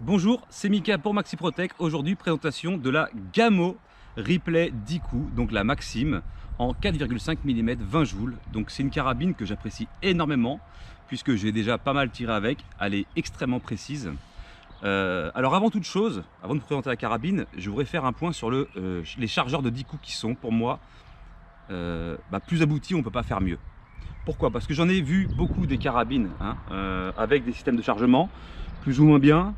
Bonjour, c'est Mika pour MaxiProtec. Aujourd'hui, présentation de la Gamo Replay 10 coups, donc la Maxime en 4,5 mm 20 joules. Donc c'est une carabine que j'apprécie énormément puisque j'ai déjà pas mal tiré avec. Elle est extrêmement précise. Alors avant toute chose, avant de présenter la carabine, je voudrais faire un point sur les chargeurs de 10 coups qui sont pour moi plus aboutis, on ne peut pas faire mieux. Pourquoi? Parce que j'en ai vu beaucoup des carabines avec des systèmes de chargement plus ou moins bien,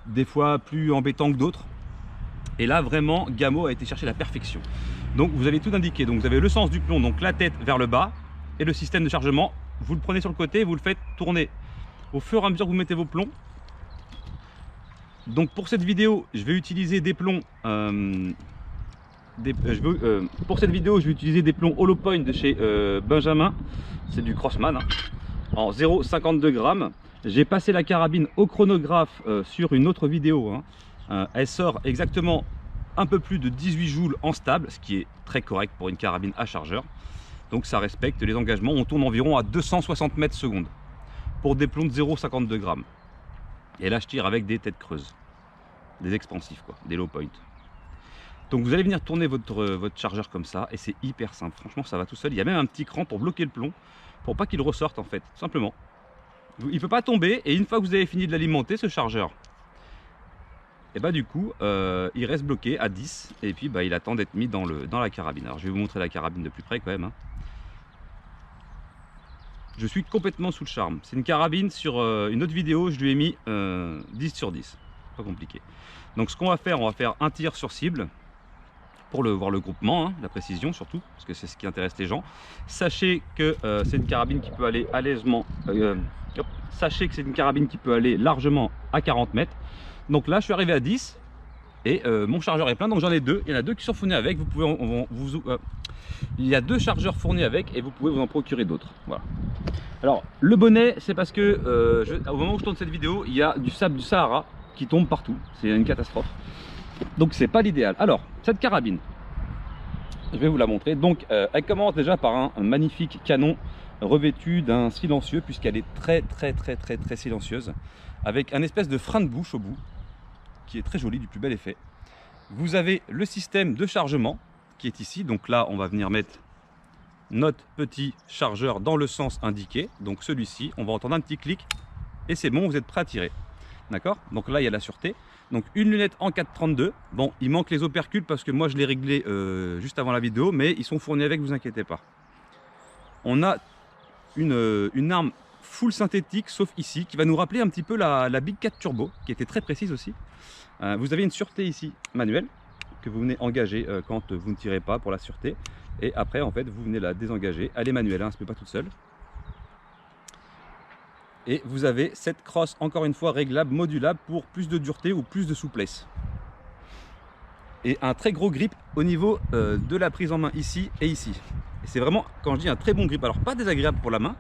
des fois plus embêtants que d'autres. Et là vraiment Gamo a été chercher la perfection. Donc vous avez tout indiqué, donc vous avez le sens du plomb, donc la tête vers le bas, et le système de chargement, vous le prenez sur le côté, vous le faites tourner au fur et à mesure que vous mettez vos plombs. Donc pour cette vidéo, je vais utiliser des plombs pour cette vidéo, je vais utiliser des plombs Hollow Point de chez Benjamin, c'est du Crossman, en 0,52 grammes. J'ai passé la carabine au chronographe sur une autre vidéo. Elle sort exactement un peu plus de 18 joules en stable, ce qui est très correct pour une carabine à chargeur. Donc ça respecte les engagements. On tourne environ à 260 mètres secondes pour des plombs de 0,52 grammes. Et là, je tire avec des têtes creuses, des expansifs, quoi, des low point. Donc vous allez venir tourner votre chargeur comme ça et c'est hyper simple. Franchement, ça va tout seul. Il y a même un petit cran pour bloquer le plomb, pour pas qu'il ressorte en fait, tout simplement. Il ne peut pas tomber, et une fois que vous avez fini de l'alimenter, ce chargeur, et du coup il reste bloqué à 10 et puis il attend d'être mis dans la carabine. Alors je vais vous montrer la carabine de plus près quand même. Je suis complètement sous le charme. C'est une carabine, sur une autre vidéo je lui ai mis 10 sur 10, pas compliqué. Donc ce qu'on va faire, on va faire un tir sur cible pour voir le groupement, la précision surtout, parce que c'est ce qui intéresse les gens. Sachez que c'est une carabine qui peut aller sachez que c'est une carabine qui peut aller largement à 40 mètres. Donc là, je suis arrivé à 10 et mon chargeur est plein, donc j'en ai deux. Il y en a deux qui sont fournis avec. Vous pouvez, il y a deux chargeurs fournis avec et vous pouvez vous en procurer d'autres. Voilà. Alors le bonnet, c'est parce que au moment où je tourne cette vidéo, il y a du sable du Sahara qui tombe partout. C'est une catastrophe. Donc c'est pas l'idéal. Alors cette carabine, je vais vous la montrer. Donc elle commence déjà par un magnifique canon revêtu d'un silencieux, puisqu'elle est très silencieuse, avec un espèce de frein de bouche au bout qui est très joli, du plus bel effet. Vous avez le système de chargement qui est ici. Donc là on va venir mettre notre petit chargeur dans le sens indiqué, donc celui-ci. On va entendre un petit clic et c'est bon, vous êtes prêt à tirer. D'accord? Donc là il y a la sûreté. Donc une lunette en 4,32. Bon, il manque les opercules parce que moi je l'ai réglé juste avant la vidéo, mais ils sont fournis avec, vous inquiétez pas. On a une arme full synthétique, sauf ici, qui va nous rappeler un petit peu la Big 4 Turbo, qui était très précise aussi. Vous avez une sûreté ici manuelle que vous venez engager quand vous ne tirez pas, pour la sûreté. Et après en fait vous venez la désengager. Elle est manuelle, elle ne se met pas toute seule. Et vous avez cette crosse, encore une fois réglable, modulable, pour plus de dureté ou plus de souplesse. Et un très gros grip au niveau de la prise en main ici et ici. Et c'est vraiment, quand je dis un très bon grip, alors pas désagréable pour la main,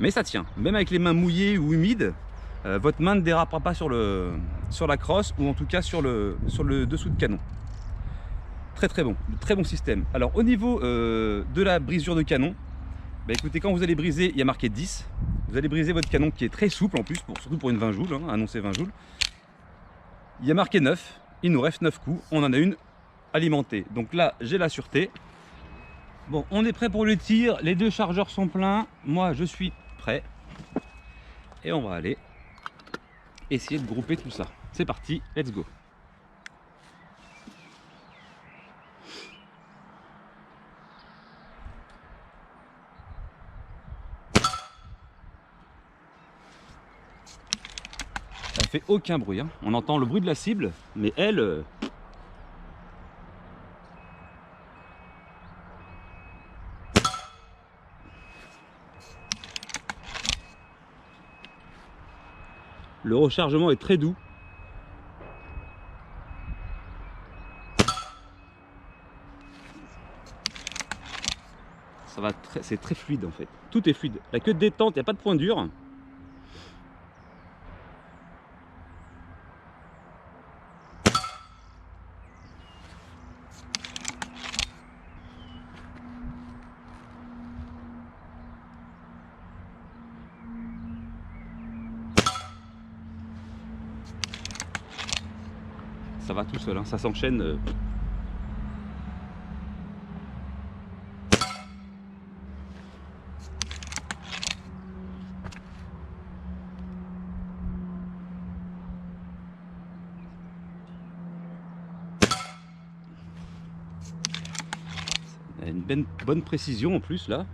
mais ça tient. Même avec les mains mouillées ou humides, votre main ne dérapera pas sur la crosse, ou en tout cas sur le dessous de canon. Très bon système. Alors au niveau de la brisure de canon, écoutez, quand vous allez briser, il y a marqué 10. Vous allez briser votre canon qui est très souple en plus, surtout pour une 20 joules, annoncé 20 joules. Il y a marqué 9, il nous reste 9 coups, on en a une alimentée. Donc là, j'ai la sûreté. Bon, on est prêt pour le tir, les deux chargeurs sont pleins, moi je suis prêt. Et on va aller essayer de grouper tout ça. C'est parti, let's go. Ça fait aucun bruit, on entend le bruit de la cible, mais elle... Le rechargement est très doux. Ça va c'est très fluide en fait. Tout est fluide. La queue de détente, il n'y a pas de point dur. ça va tout seul, hein, ça s'enchaîne. Il y a une bonne précision en plus là.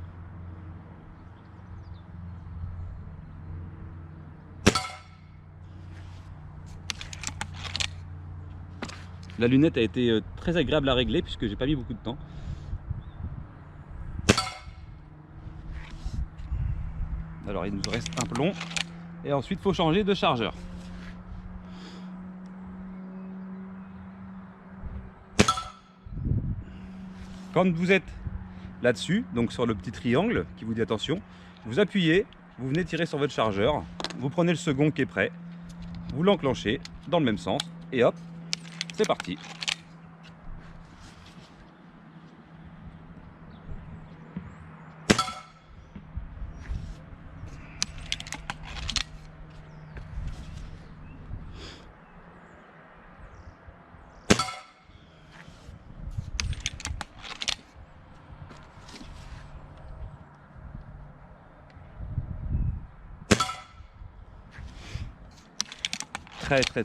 La lunette a été très agréable à régler puisque j'ai pas mis beaucoup de temps. Alors il nous reste un plomb et ensuite il faut changer de chargeur. Quand vous êtes là-dessus, donc sur le petit triangle qui vous dit attention, vous appuyez, vous venez tirer sur votre chargeur, vous prenez le second qui est prêt, vous l'enclenchez dans le même sens et hop, c'est parti.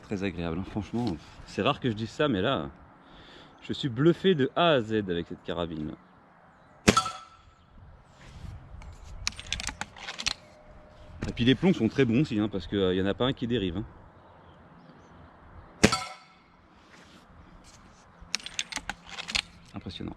Très agréable, hein. Franchement, c'est rare que je dise ça, mais là, je suis bluffé de A à Z avec cette carabine. Et puis les plombs sont très bons aussi, hein, parce qu'il n'y en a pas un qui dérive. Hein. Impressionnant.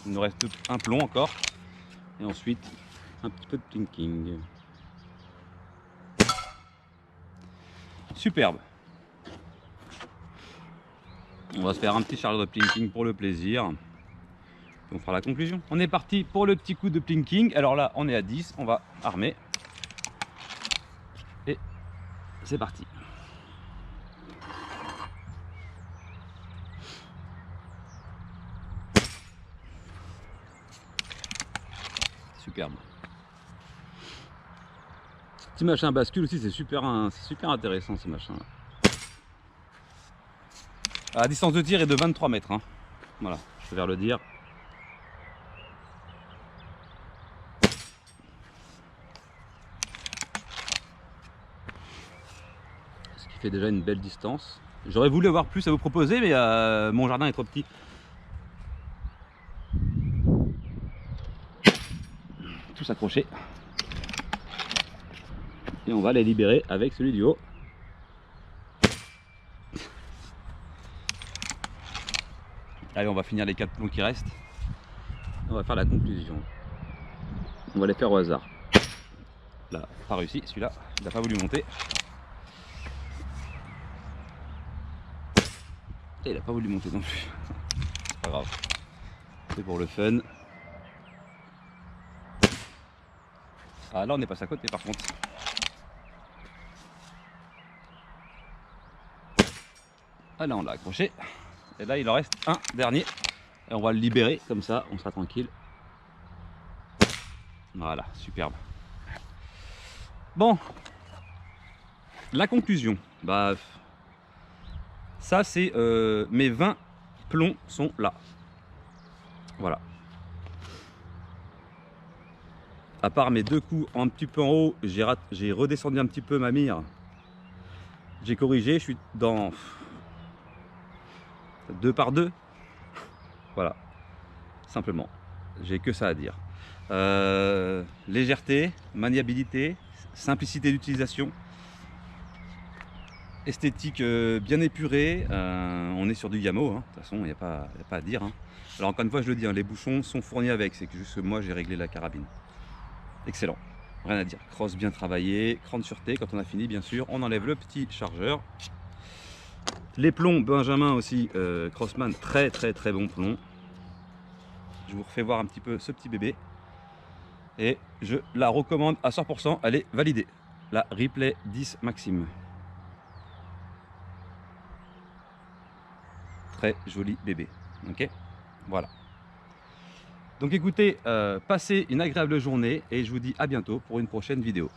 Il nous reste un plomb encore. Et ensuite, un petit peu de plinking. Superbe. On va se faire un petit chargeur de plinking pour le plaisir. Et on fera la conclusion. On est parti pour le petit coup de plinking. Alors là, on est à 10. On va armer. Et c'est parti. Superbe. Petit machin bascule aussi, c'est super intéressant ce machin. La distance de tir est de 23 mètres. Hein. Voilà, je préfère le dire. Ce qui fait déjà une belle distance. J'aurais voulu avoir plus à vous proposer, mais mon jardin est trop petit. Tous accrochés. Et on va les libérer avec celui du haut. Allez, on va finir les 4 plombs qui restent. On va faire la conclusion. On va les faire au hasard. Là, pas réussi, celui-là, il n'a pas voulu monter. Et il n'a pas voulu monter non plus. C'est pas grave. C'est pour le fun. Ah là on est passé à côté par contre. Ah là on l'a accroché. Et là il en reste un dernier. Et on va le libérer comme ça, on sera tranquille. Voilà, superbe. Bon, la conclusion. Bah, ça c'est mes 20 plombs sont là. Voilà. À part mes 2 coups un petit peu en haut, j'ai redescendu un petit peu ma mire. J'ai corrigé, je suis dans 2 par 2. Voilà, simplement. J'ai que ça à dire. Légèreté, maniabilité, simplicité d'utilisation, esthétique bien épurée. On est sur du Yamaha, hein. De toute façon, il n'y a pas à dire. Hein. Alors encore une fois, je le dis, hein, les bouchons sont fournis avec, c'est que juste moi j'ai réglé la carabine. Excellent, rien à dire. Crosse bien travaillée, cran de sûreté. Quand on a fini, bien sûr, on enlève le petit chargeur. Les plombs Benjamin aussi, Crossman, très bon plomb. je vous refais voir un petit peu ce petit bébé. Et je la recommande à 100%, elle est validée. La Ripley 10 Maxim. Très joli bébé. Ok, voilà. Donc écoutez, passez une agréable journée et je vous dis à bientôt pour une prochaine vidéo.